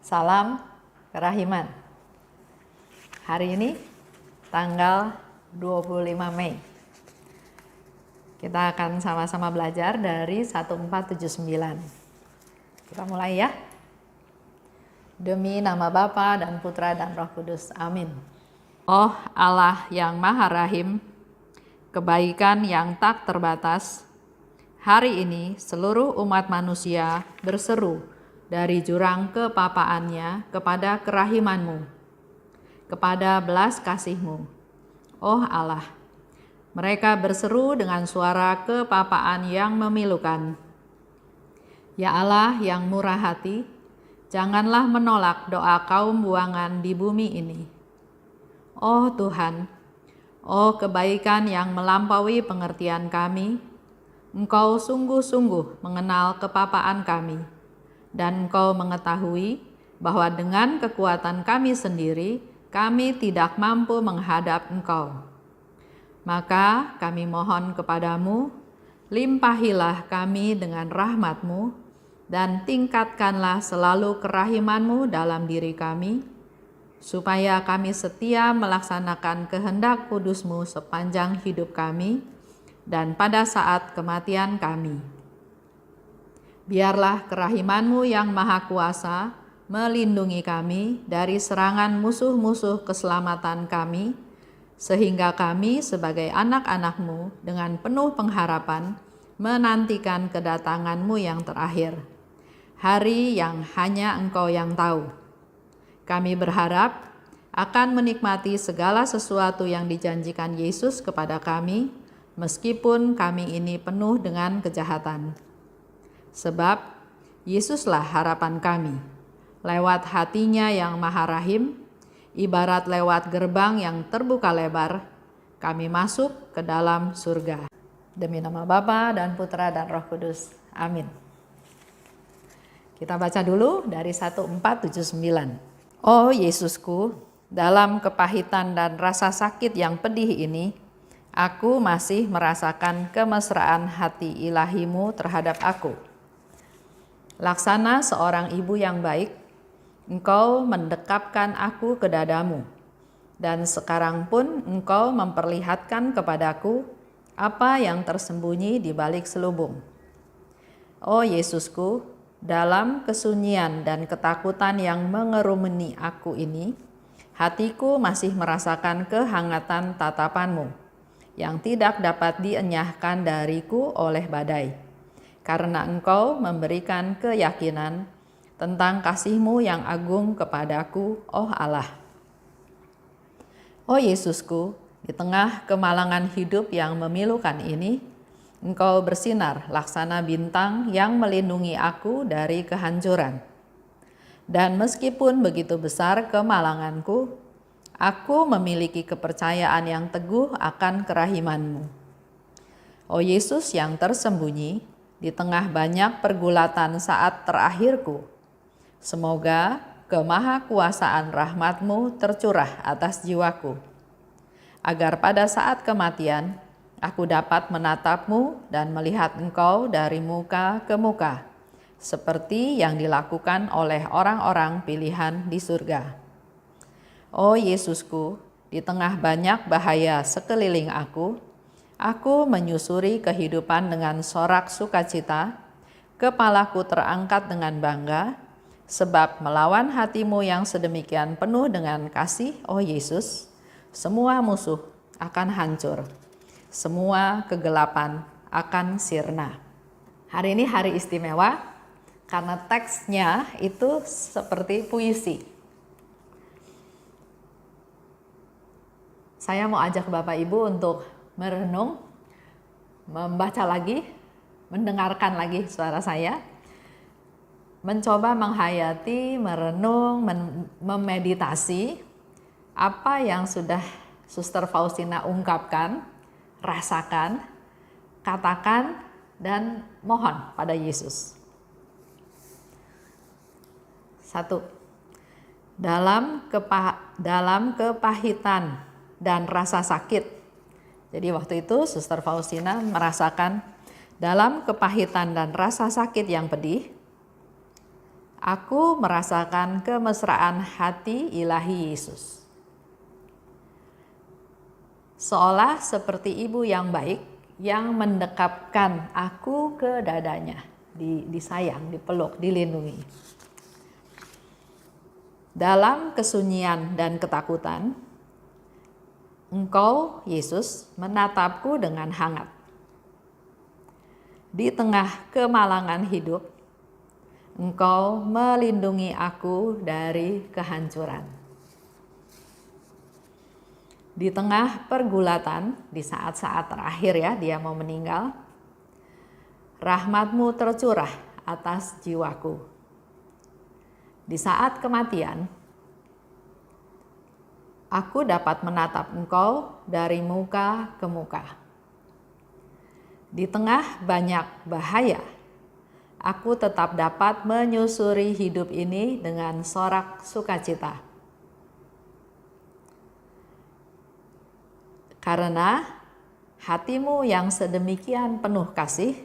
Salam kerahiman. Hari ini tanggal 25 Mei. Kita akan sama-sama belajar dari 1479. Kita mulai ya. Demi nama Bapa dan Putra dan Roh Kudus. Amin. Oh Allah yang Maha Rahim, kebaikan yang tak terbatas, hari ini seluruh umat manusia berseru dari jurang kepapaannya kepada kerahimanmu, kepada belas kasihmu. Oh Allah, mereka berseru dengan suara kepapaan yang memilukan. Ya Allah yang murah hati, janganlah menolak doa kaum buangan di bumi ini. Oh Tuhan, oh kebaikan yang melampaui pengertian kami, Engkau sungguh-sungguh mengenal kepapaan kami. Dan Engkau mengetahui bahwa dengan kekuatan kami sendiri, kami tidak mampu menghadap Engkau. Maka kami mohon kepadamu, limpahilah kami dengan rahmat-Mu, dan tingkatkanlah selalu kerahiman-Mu dalam diri kami, supaya kami setia melaksanakan kehendak kudus-Mu sepanjang hidup kami, dan pada saat kematian kami. Biarlah kerahiman-Mu yang maha kuasa melindungi kami dari serangan musuh-musuh keselamatan kami, sehingga kami sebagai anak-anak-Mu dengan penuh pengharapan menantikan kedatangan-Mu yang terakhir, hari yang hanya Engkau yang tahu. Kami berharap akan menikmati segala sesuatu yang dijanjikan Yesus kepada kami, meskipun kami ini penuh dengan kejahatan. Sebab Yesuslah harapan kami. Lewat hatinya yang maha rahim, ibarat lewat gerbang yang terbuka lebar, kami masuk ke dalam surga. Demi nama Bapa dan Putra dan Roh Kudus. Amin. Kita baca dulu dari 1479. Oh Yesusku, dalam kepahitan dan rasa sakit yang pedih ini, aku masih merasakan kemesraan hati ilahi-Mu terhadap aku. Laksana seorang ibu yang baik, Engkau mendekapkan aku ke dadamu, dan sekarang pun Engkau memperlihatkan kepadaku apa yang tersembunyi di balik selubung. Oh Yesusku, dalam kesunyian dan ketakutan yang mengerumuni aku ini, hatiku masih merasakan kehangatan tatapan-Mu yang tidak dapat dienyahkan dariku oleh badai. Karena Engkau memberikan keyakinan tentang kasih-Mu yang agung kepadaku, oh Allah. Oh Yesusku, di tengah kemalangan hidup yang memilukan ini, Engkau bersinar laksana bintang yang melindungi aku dari kehancuran. Dan meskipun begitu besar kemalanganku, aku memiliki kepercayaan yang teguh akan kerahiman-Mu. Oh Yesus yang tersembunyi, di tengah banyak pergulatan saat terakhirku, semoga kemahakuasaan rahmat-Mu tercurah atas jiwaku, agar pada saat kematian aku dapat menatap-Mu dan melihat Engkau dari muka ke muka, seperti yang dilakukan oleh orang-orang pilihan di surga. Oh Yesusku, di tengah banyak bahaya sekeliling aku menyusuri kehidupan dengan sorak sukacita, kepalaku terangkat dengan bangga, sebab melawan hati-Mu yang sedemikian penuh dengan kasih, oh Yesus, semua musuh akan hancur, semua kegelapan akan sirna. Hari ini hari istimewa, karena teksnya itu seperti puisi. Saya mau ajak Bapak Ibu untuk merenung, membaca lagi, mendengarkan lagi suara saya, mencoba menghayati, merenung, memeditasi apa yang sudah Suster Faustina ungkapkan, rasakan, katakan, dan mohon pada Yesus. 1. Dalam kepahitan dan rasa sakit. Jadi waktu itu Suster Faustina merasakan dalam kepahitan dan rasa sakit yang pedih, Aku merasakan kemesraan hati ilahi Yesus. Seolah seperti ibu yang baik yang mendekapkan aku ke dadanya, disayang, dipeluk, dilindungi. Dalam kesunyian dan ketakutan, Engkau, Yesus, menatapku dengan hangat. Di tengah kemalangan hidup, Engkau melindungi aku dari kehancuran. Di tengah pergulatan, di saat-saat terakhir ya, dia mau meninggal, rahmat-Mu tercurah atas jiwaku. Di saat kematian, aku dapat menatap Engkau dari muka ke muka. Di tengah banyak bahaya, aku tetap dapat menyusuri hidup ini dengan sorak sukacita. Karena hati-Mu yang sedemikian penuh kasih,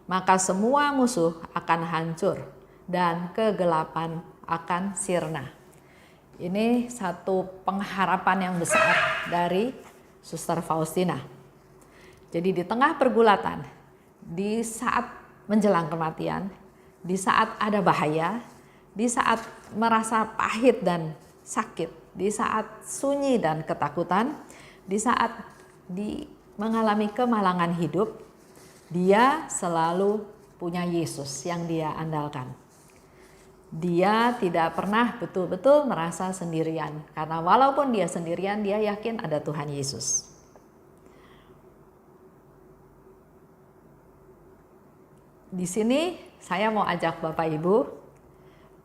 maka semua musuh akan hancur dan kegelapan akan sirna. Ini satu pengharapan yang besar dari Suster Faustina. Jadi di tengah pergulatan, di saat menjelang kematian, di saat ada bahaya, di saat merasa pahit dan sakit, di saat sunyi dan ketakutan, di saat mengalami kemalangan hidup, dia selalu punya Yesus yang dia andalkan. Dia tidak pernah betul-betul merasa sendirian, karena walaupun dia sendirian, dia yakin ada Tuhan Yesus. Di sini saya mau ajak Bapak Ibu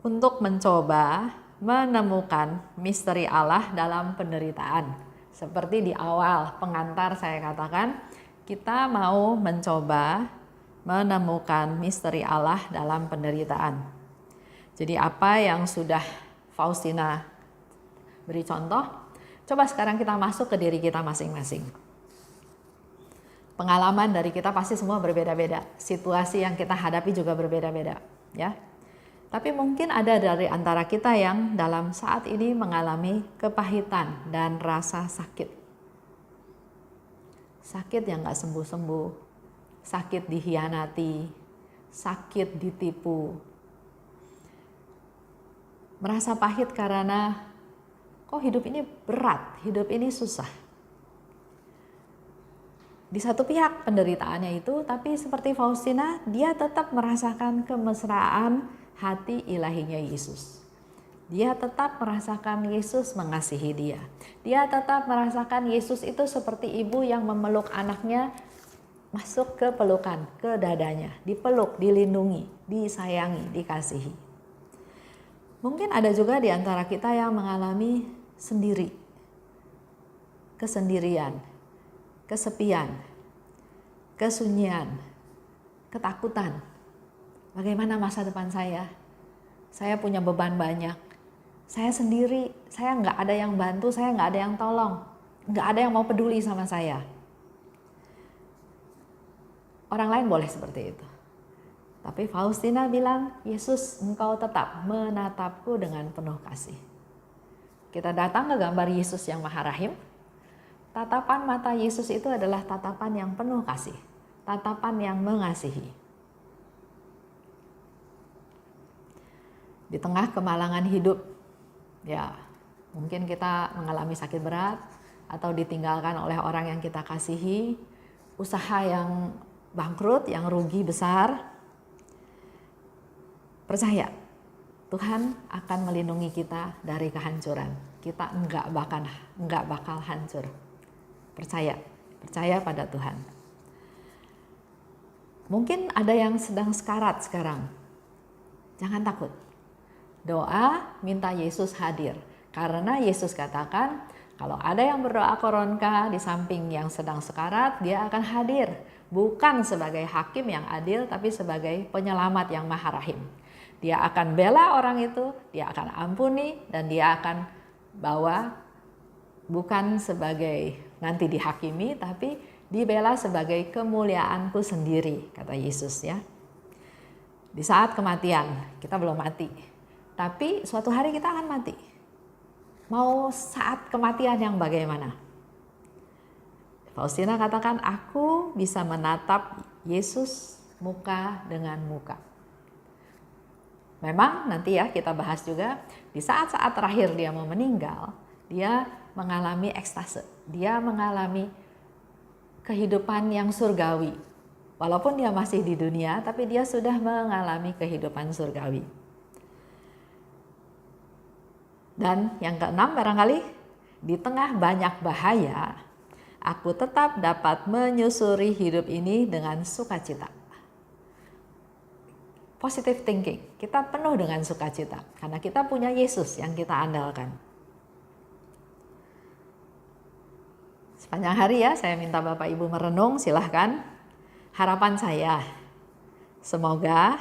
untuk mencoba menemukan misteri Allah dalam penderitaan. Seperti di awal pengantar saya katakan, kita mau mencoba menemukan misteri Allah dalam penderitaan. Jadi apa yang sudah Faustina beri contoh, coba sekarang kita masuk ke diri kita masing-masing. Pengalaman dari kita pasti semua berbeda-beda, situasi yang kita hadapi juga berbeda-beda, ya. Tapi mungkin ada dari antara kita yang dalam saat ini mengalami kepahitan dan rasa sakit. Sakit yang gak sembuh-sembuh, sakit dikhianati, sakit ditipu. Merasa pahit karena kok hidup ini berat, hidup ini susah. Di satu pihak penderitaannya itu, tapi seperti Faustina, dia tetap merasakan kemesraan hati ilahinya Yesus. Dia tetap merasakan Yesus mengasihi dia. Dia tetap merasakan Yesus itu seperti ibu yang memeluk anaknya masuk ke pelukan, ke dadanya, dipeluk, dilindungi, disayangi, dikasihi. Mungkin ada juga di antara kita yang mengalami sendiri, kesendirian, kesepian, kesunyian, ketakutan. Bagaimana masa depan saya? Saya punya beban banyak. Saya sendiri, saya nggak ada yang bantu, saya nggak ada yang tolong. Nggak ada yang mau peduli sama saya. Orang lain boleh seperti itu. Tapi Faustina bilang, Yesus, Engkau tetap menatapku dengan penuh kasih. Kita datang ke gambar Yesus yang Maha Rahim. Tatapan mata Yesus itu adalah tatapan yang penuh kasih. Tatapan yang mengasihi. Di tengah kemalangan hidup, ya mungkin kita mengalami sakit berat atau ditinggalkan oleh orang yang kita kasihi, usaha yang bangkrut, yang rugi besar. Percaya, Tuhan akan melindungi kita dari kehancuran. Kita enggak bakal hancur. Percaya pada Tuhan. Mungkin ada yang sedang sekarat sekarang. Jangan takut. Doa minta Yesus hadir. Karena Yesus katakan, kalau ada yang berdoa koronka di samping yang sedang sekarat, dia akan hadir. Bukan sebagai hakim yang adil, tapi sebagai penyelamat yang Maha Rahim. Dia akan bela orang itu, dia akan ampuni, dan dia akan bawa bukan sebagai nanti dihakimi, tapi dibela sebagai kemuliaanku sendiri, kata Yesus ya. Di saat kematian, kita belum mati. Tapi suatu hari kita akan mati. Mau saat kematian yang bagaimana? Faustina katakan, aku bisa menatap Yesus muka dengan muka. Memang nanti ya kita bahas juga, di saat-saat terakhir dia mau meninggal, dia mengalami ekstase. Dia mengalami kehidupan yang surgawi. Walaupun dia masih di dunia, tapi dia sudah mengalami kehidupan surgawi. Dan yang keenam barangkali, di tengah banyak bahaya, aku tetap dapat menyusuri hidup ini dengan sukacita. Positive thinking, kita penuh dengan sukacita, karena kita punya Yesus yang kita andalkan. Sepanjang hari ya, saya minta Bapak Ibu merenung, silahkan. Harapan saya, semoga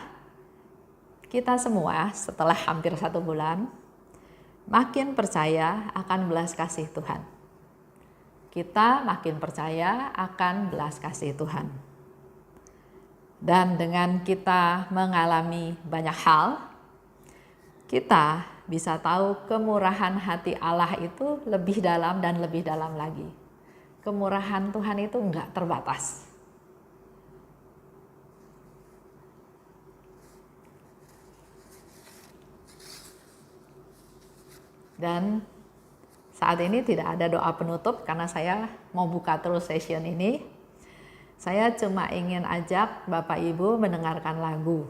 kita semua setelah hampir 1 bulan, makin percaya akan belas kasih Tuhan. Kita makin percaya akan belas kasih Tuhan. Dan dengan kita mengalami banyak hal, kita bisa tahu kemurahan hati Allah itu lebih dalam dan lebih dalam lagi. Kemurahan Tuhan itu enggak terbatas. Dan saat ini tidak ada doa penutup karena saya mau buka terus session ini. Saya cuma ingin ajak Bapak Ibu mendengarkan lagu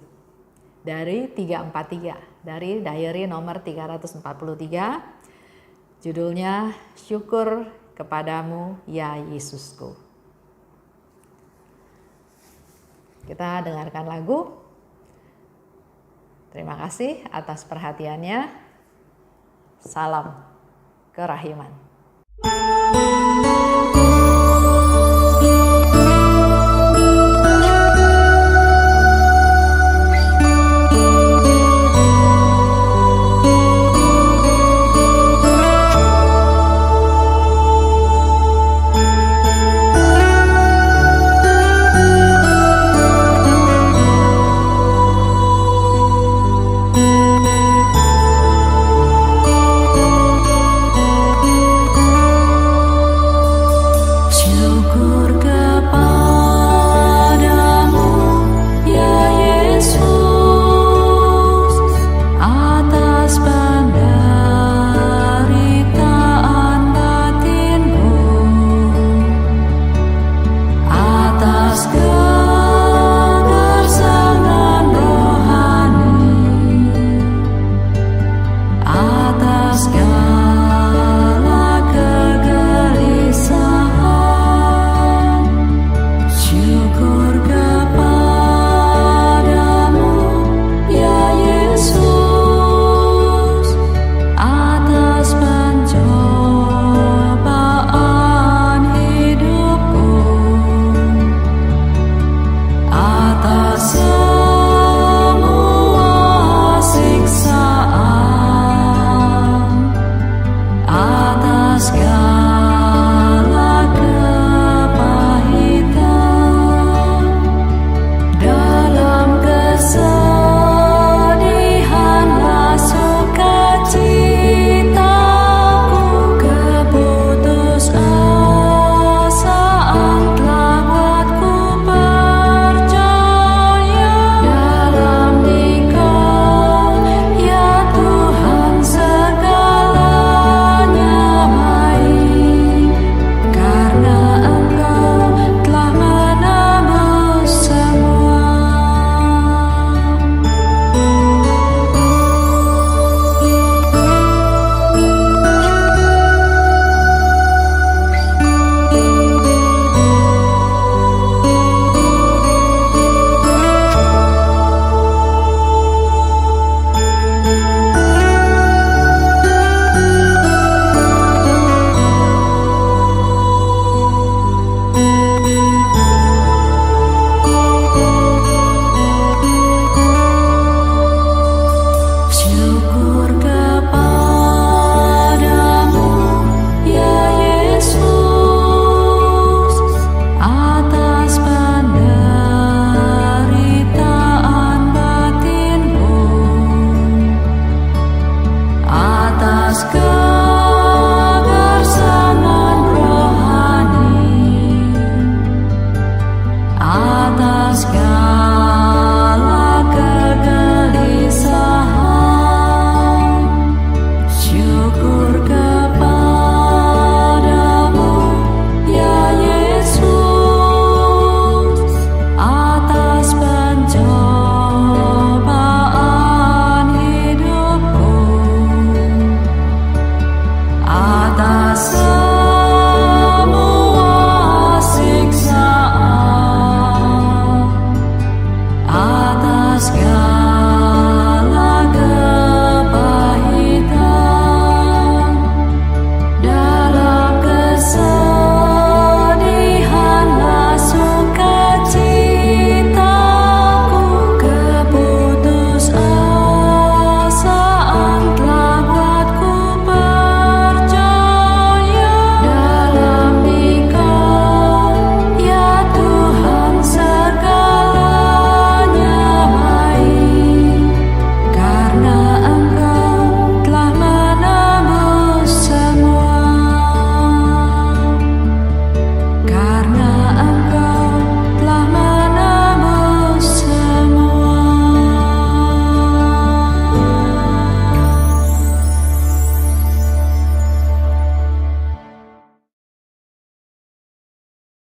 dari 343, dari diary nomor 343. Judulnya Syukur Kepadamu Ya Yesusku. Kita dengarkan lagu. Terima kasih atas perhatiannya. Salam kerahiman. Atas